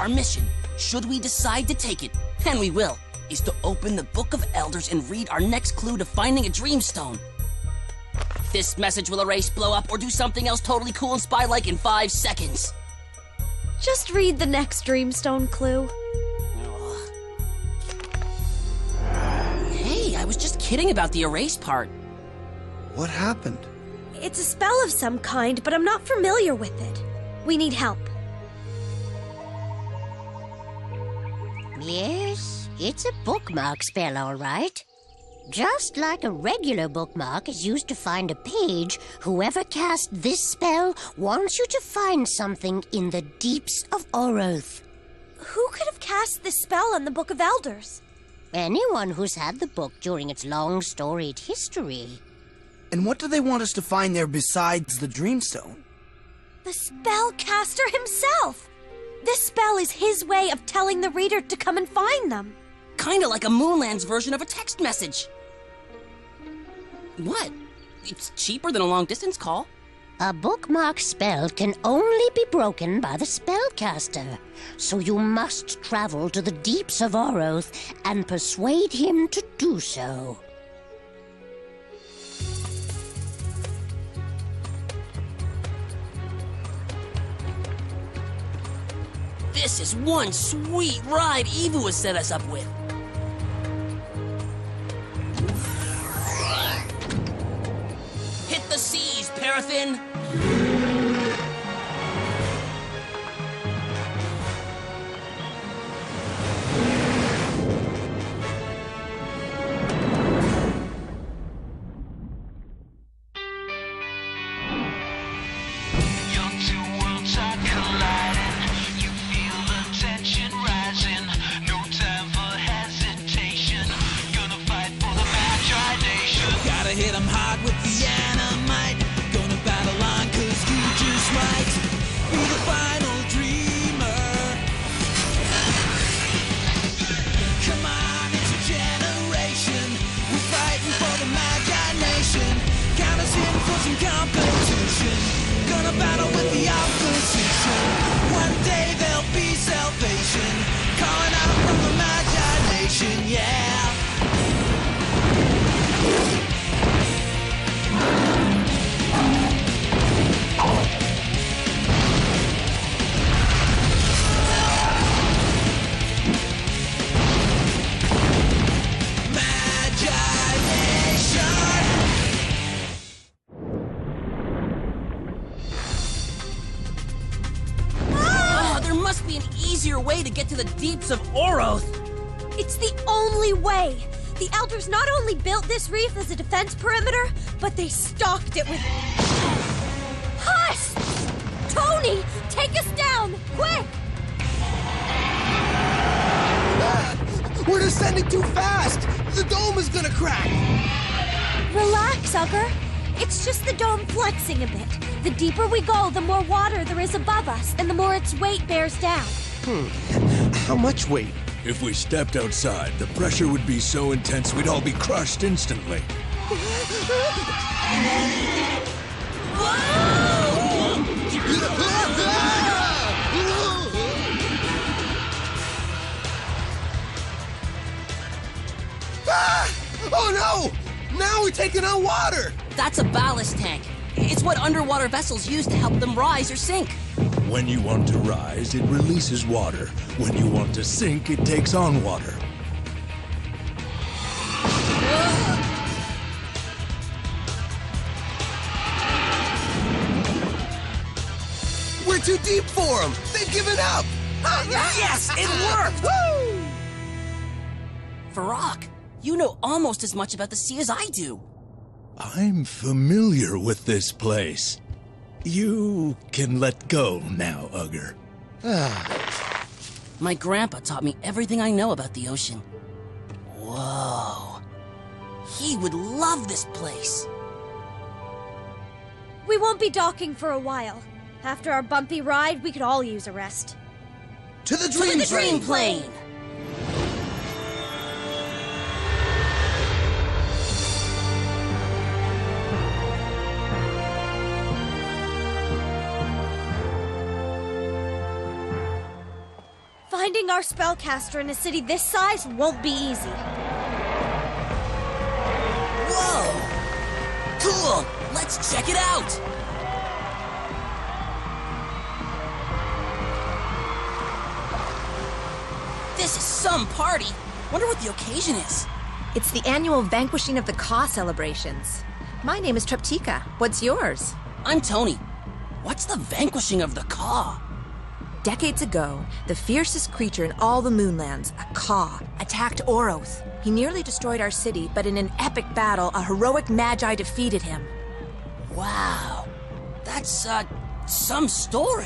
our mission, should we decide to take it, and we will, is to open the Book of Elders and read our next clue to finding a Dreamstone. This message will erase, blow up, or do something else totally cool and spy-like in 5 seconds. Just read the next Dreamstone clue. Hey, I was just kidding about the erase part. What happened? It's a spell of some kind, but I'm not familiar with it. We need help. Yes, it's a bookmark spell, all right. Just like a regular bookmark is used to find a page, whoever cast this spell wants you to find something in the deeps of Oroth. Who could have cast this spell on the Book of Elders? Anyone who's had the book during its long storied history. And what do they want us to find there besides the Dreamstone? The spellcaster himself! This spell is his way of telling the reader to come and find them. Kinda like a Moonlands version of a text message. What? It's cheaper than a long-distance call. A bookmark spell can only be broken by the spellcaster, so you must travel to the deeps of Oroth and persuade him to do so. This is one sweet ride Evu has set us up with. Hit the seas, Paraffin! Your two worlds are colliding. You feel the tension rising. No time for hesitation. Gonna fight for the Magi nation. Gotta hit 'em hard with the dynamite. Gonna battle on 'cause you just might be the final dreamer. Come on, it's a generation. We're fighting for the Magi nation. Count us in for some competition. Gonna battle with the opposition. One day there'll be salvation. Calling out from the Magi nation, yeah. Magi nation. Oh, there must be an easier way to get to the deeps of Oroth. It's the only way. The Elders not only built this reef as a defense perimeter, but they stocked it with... Hush! Tony, take us down, quick! We're descending too fast! The dome is gonna crack! Relax, Ugger. It's just the dome flexing a bit. The deeper we go, the more water there is above us, and the more its weight bears down. How much weight? If we stepped outside, the pressure would be so intense we'd all be crushed instantly. Oh no! Now we're taking on water! That's a ballast tank. It's what underwater vessels use to help them rise or sink. When you want to rise, it releases water. When you want to sink, it takes on water. We're too deep for them! They've given up! Yes, it worked! Woo! Varrock, you know almost as much about the sea as I do. I'm familiar with this place. You can let go now, Ugger. My grandpa taught me everything I know about the ocean. Whoa. He would love this place. We won't be docking for a while. After our bumpy ride, we could all use a rest. To the To dream the dream plane! plane! Finding our spellcaster in a city this size won't be easy. Whoa! Cool! Let's check it out! This is some party! Wonder what the occasion is. It's the annual Vanquishing of the Ka celebrations. My name is Treptika. What's yours? I'm Tony. What's the vanquishing of the Ka? Decades ago, the fiercest creature in all the Moonlands, a Ka, attacked Oroth. He nearly destroyed our city, but in an epic battle, a heroic Magi defeated him. Wow. That's, some story.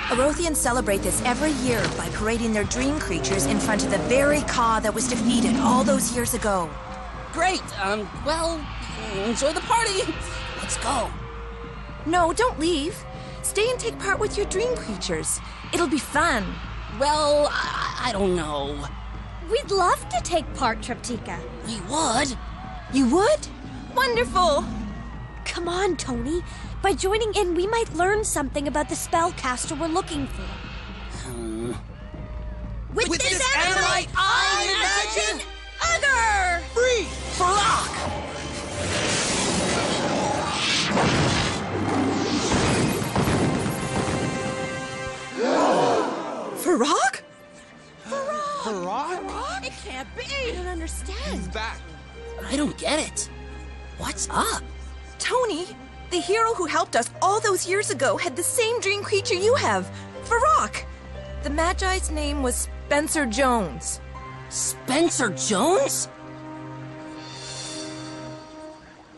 Orothians celebrate this every year by parading their dream creatures in front of the very Ka that was defeated all those years ago. Great. Well, enjoy the party. Let's go. No, don't leave. Stay and take part with your dream creatures. It'll be fun. Well, I don't know. We'd love to take part, Treptika. We would. You would? Wonderful! Come on, Tony. By joining in, we might learn something about the spellcaster we're looking for. With this animalite, I imagine... Ugger! Free! Farak! Farak? Hurrah? It can't be! I don't understand. Back. I don't get it. What's up? Tony, the hero who helped us all those years ago had the same dream creature you have, Farak. The Magi's name was Spencer Jones. Spencer Jones?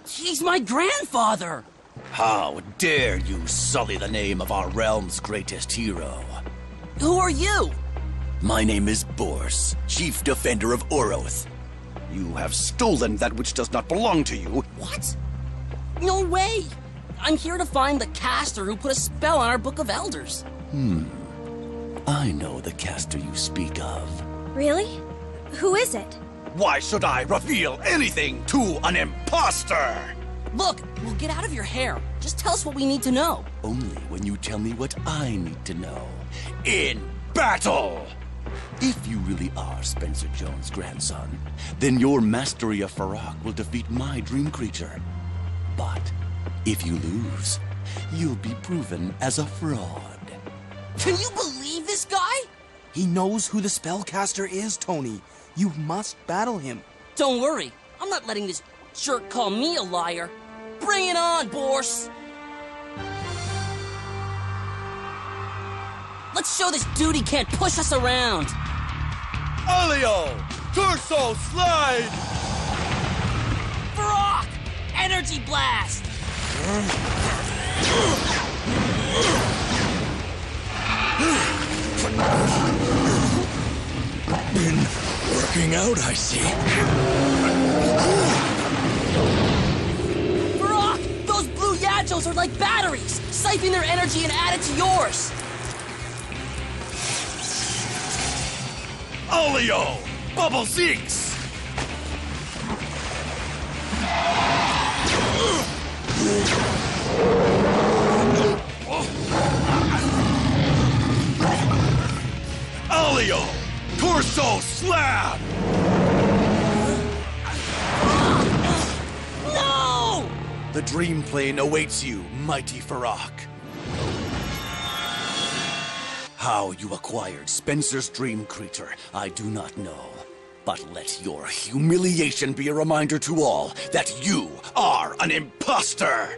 He's my grandfather! How dare you sully the name of our realm's greatest hero? Who are you? My name is Bors, Chief Defender of Oroth. You have stolen that which does not belong to you. What? No way! I'm here to find the caster who put a spell on our Book of Elders. I know the caster you speak of. Really? Who is it? Why should I reveal anything to an imposter? Look, we'll get out of your hair. Just tell us what we need to know. Only when you tell me what I need to know. In battle! If you really are Spencer Jones' grandson, then your mastery of Farak will defeat my dream creature. But if you lose, you'll be proven as a fraud. Can you believe this guy? He knows who the spellcaster is, Tony. You must battle him. Don't worry. I'm not letting this jerk call me a liar. Bring it on, Bors! Let's show this dude he can't push us around. Alio! Torso slide! Farak! Energy blast! Been working out, I see. Farak! Those blue Yajos are like batteries! Siphon their energy and add it to yours! Alio! Bubble Zeeks! Alio! Torso slab! No! The dream plane awaits you, mighty Farak. How you acquired Spencer's dream creature, I do not know. But let your humiliation be a reminder to all that you are an imposter!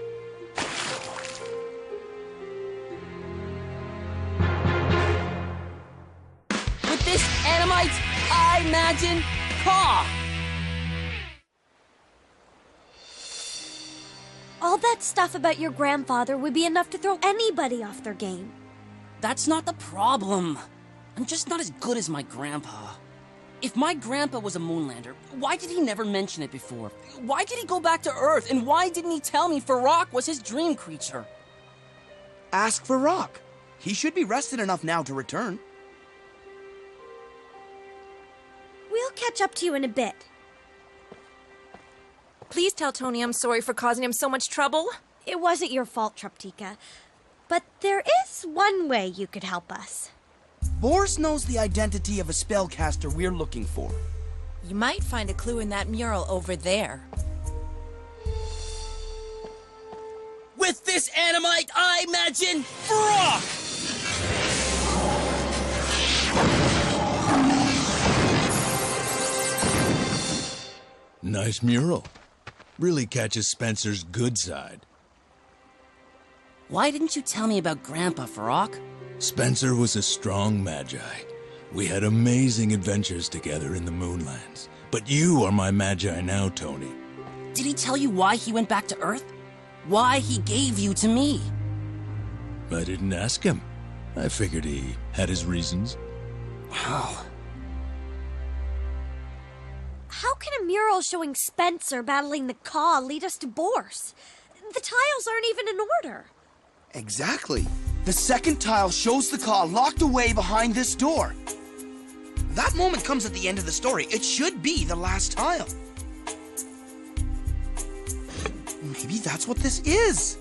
With this animite, I imagine Ka! All that stuff about your grandfather would be enough to throw anybody off their game. That's not the problem. I'm just not as good as my grandpa. If my grandpa was a Moonlander, why did he never mention it before? Why did he go back to Earth, and why didn't he tell me Farak was his dream creature? Ask for Rock. He should be rested enough now to return. We'll catch up to you in a bit. Please tell Tony I'm sorry for causing him so much trouble. It wasn't your fault, Treptika. But there is one way you could help us. Boris knows the identity of a spellcaster we're looking for. You might find a clue in that mural over there. With this animite, I imagine Brock! Nice mural. Really catches Spencer's good side. Why didn't you tell me about Grandpa, Farok? Spencer was a strong Magi. We had amazing adventures together in the Moonlands. But you are my Magi now, Tony. Did he tell you why he went back to Earth? Why he gave you to me? I didn't ask him. I figured he had his reasons. Oh. How can a mural showing Spencer battling the Caw lead us to Boris? The tiles aren't even in order. Exactly. The second tile shows the Caw locked away behind this door. That moment comes at the end of the story. It should be the last tile. Maybe that's what this is.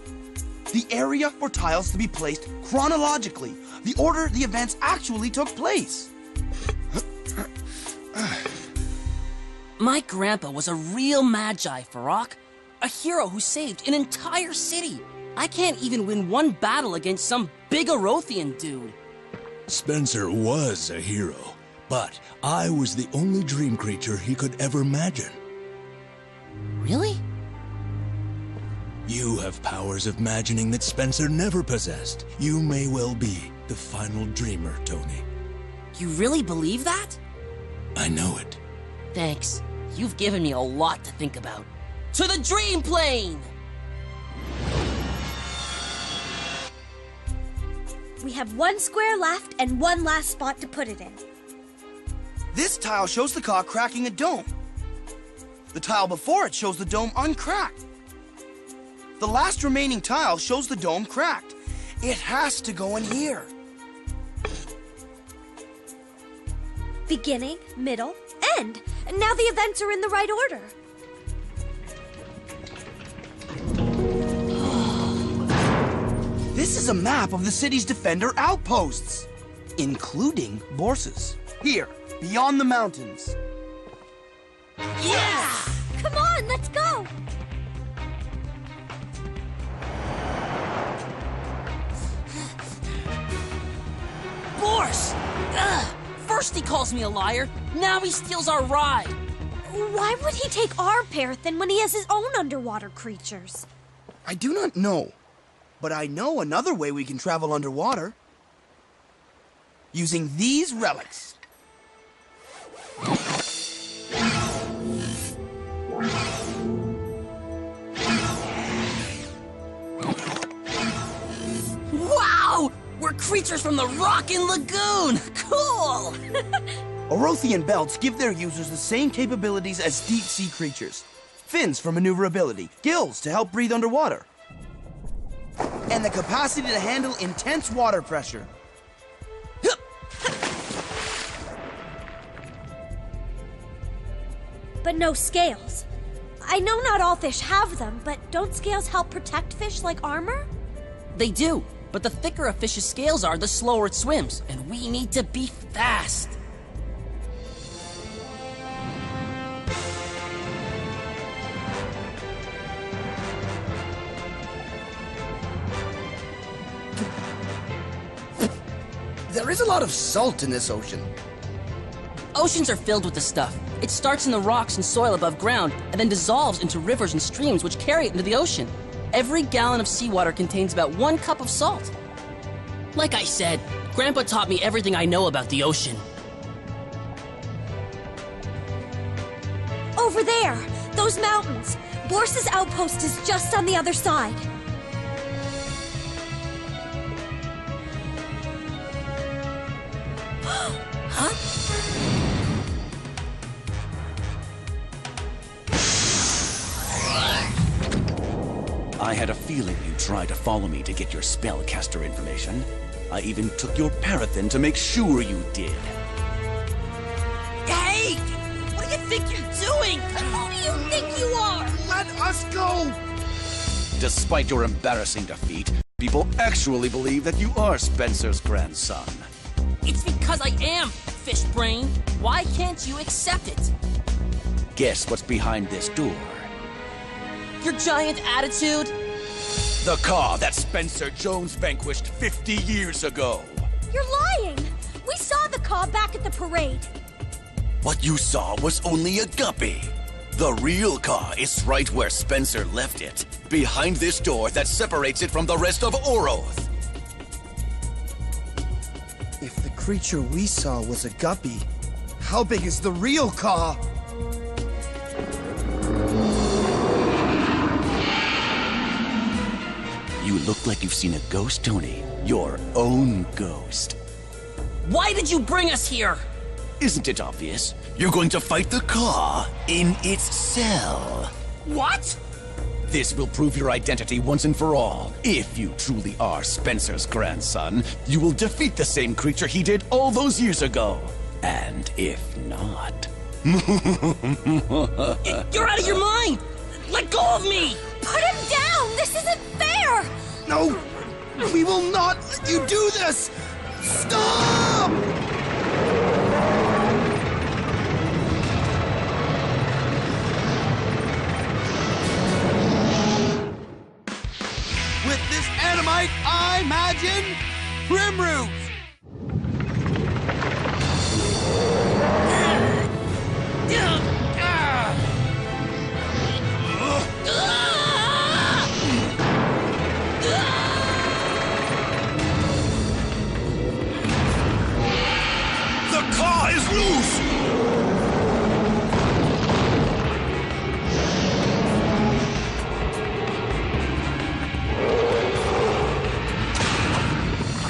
The area for tiles to be placed chronologically. The order the events actually took place. My grandpa was a real Magi, Farok. A hero who saved an entire city. I can't even win one battle against some big Arothian dude. Spencer was a hero, but I was the only dream creature he could ever imagine. Really? You have powers of imagining that Spencer never possessed. You may well be the final dreamer, Tony. You really believe that? I know it. Thanks. You've given me a lot to think about. To the dream plane! We have one square left and one last spot to put it in. This tile shows the Caw cracking a dome. The tile before it shows the dome uncracked. The last remaining tile shows the dome cracked. It has to go in here. Beginning, middle, end. And now the events are in the right order. This is a map of the city's defender outposts, including Boris's. Here, beyond the mountains. Yeah! Come on, let's go! Boris! Ugh! First he calls me a liar, now he steals our ride. Why would he take our Parathin when he has his own underwater creatures? I do not know, but I know another way we can travel underwater. Using these relics. Wow! We're creatures from the Rockin' Lagoon! Cool! Arothian belts give their users the same capabilities as deep-sea creatures. Fins for maneuverability, gills to help breathe underwater, and the capacity to handle intense water pressure. But no scales. I know not all fish have them, but don't scales help protect fish like armor? They do, but the thicker a fish's scales are, the slower it swims, and we need to be fast. There is a lot of salt in this ocean. Oceans are filled with this stuff. It starts in the rocks and soil above ground, and then dissolves into rivers and streams which carry it into the ocean. Every gallon of seawater contains about 1 cup of salt. Like I said, Grandpa taught me everything I know about the ocean. Over there! Those mountains! Boris's outpost is just on the other side. Huh? I had a feeling you'd try to follow me to get your spellcaster information. I even took your Parathin to make sure you did. Hey! What do you think you're doing? Who do you think you are? Let us go! Despite your embarrassing defeat, people actually believe that you are Spencer's grandson. It's because I am, fish brain. Why can't you accept it? Guess what's behind this door? Your giant attitude? The car that Spencer Jones vanquished 50 years ago. You're lying! We saw the car back at the parade. What you saw was only a guppy. The real car is right where Spencer left it, behind this door that separates it from the rest of Oroth. If the creature we saw was a guppy, how big is the real car? You look like you've seen a ghost, Tony. Your own ghost. Why did you bring us here? Isn't it obvious? You're going to fight the car in its cell. What? This will prove your identity once and for all. If you truly are Spencer's grandson, you will defeat the same creature he did all those years ago. And if not... You're out of your mind! Let go of me! Put him down! This isn't fair! No! We will not let you do this! Stop! With this animite, I imagine Primrose! The car is loose!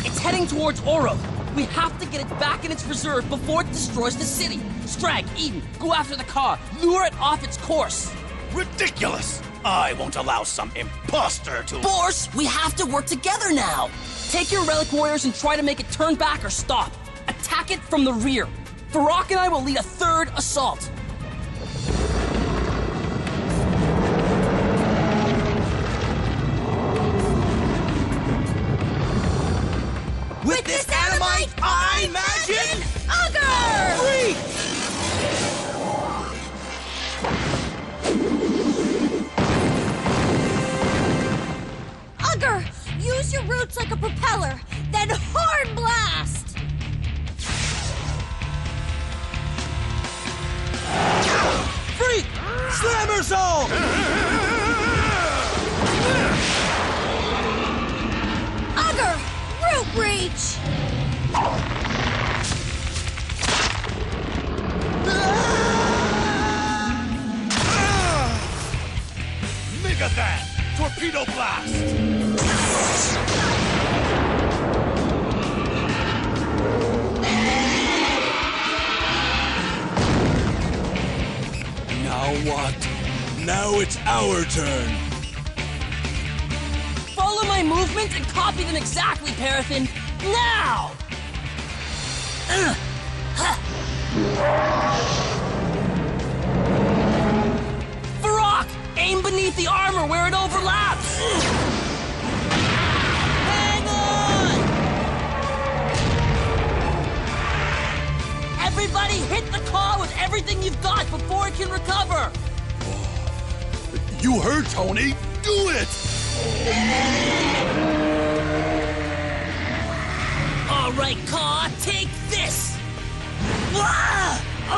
It's heading towards Oro. We have to get it back in its reserve before it destroys the city. Strag, Eden, go after the car. Lure it off its course. Ridiculous! I won't allow some imposter to... Force, we have to work together now. Take your relic warriors and try to make it turn back or stop. Attack it from the rear. Farak and I will lead a third assault. With this animite, I imagine Augur! Freak! Augur, use your roots like a propeller, then horn blast! Freak! Slammer Soul! Augur, root reach! Megathan! Torpedo blast! Now what? Now it's our turn. Follow my movement and copy them exactly, Parathin. Now! Farak, aim beneath the armor where it overlaps. Hang on! Everybody hit the car with everything you've got before it can recover. You heard Tony! Do it! All right, car, take this. Ah! Oh.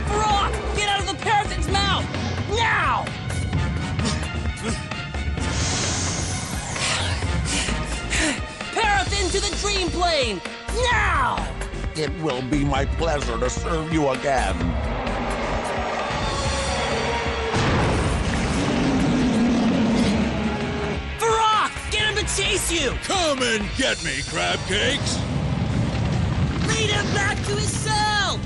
Farak, get out of the Parathin's mouth! Now! Parathin to the dream plane! Now! It will be my pleasure to serve you again. Farak, get him to chase you! Come and get me, crab cakes. Lead him back to his cell!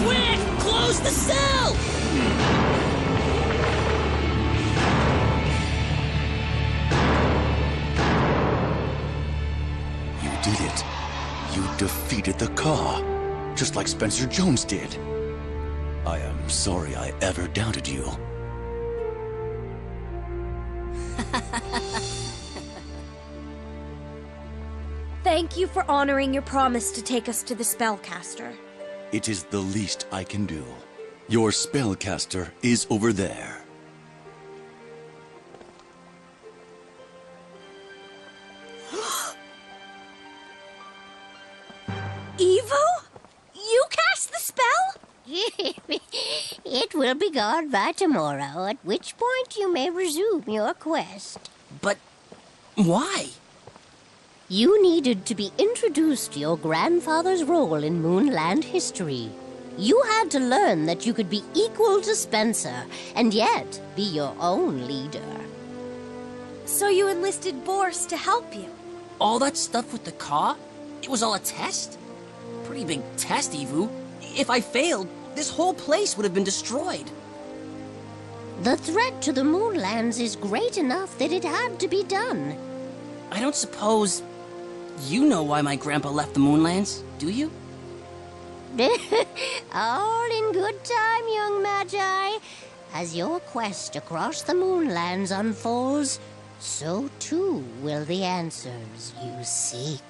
Quick! Close the cell! You did it. You defeated the Caw, just like Spencer Jones did. I am sorry I ever doubted you. Thank you for honoring your promise to take us to the spellcaster. It is the least I can do. Your spellcaster is over there. Evo? You cast the spell? It will be gone by tomorrow, at which point you may resume your quest. But why? You needed to be introduced to your grandfather's role in Moonland history. You had to learn that you could be equal to Spencer, and yet be your own leader. So you enlisted Boris to help you? All that stuff with the Caw? It was all a test? Pretty big test, Evu. If I failed, this whole place would have been destroyed. The threat to the Moonlands is great enough that it had to be done. I don't suppose you know why my grandpa left the Moonlands, do you? All in good time, young Magi. As your quest across the Moonlands unfolds, so too will the answers you seek.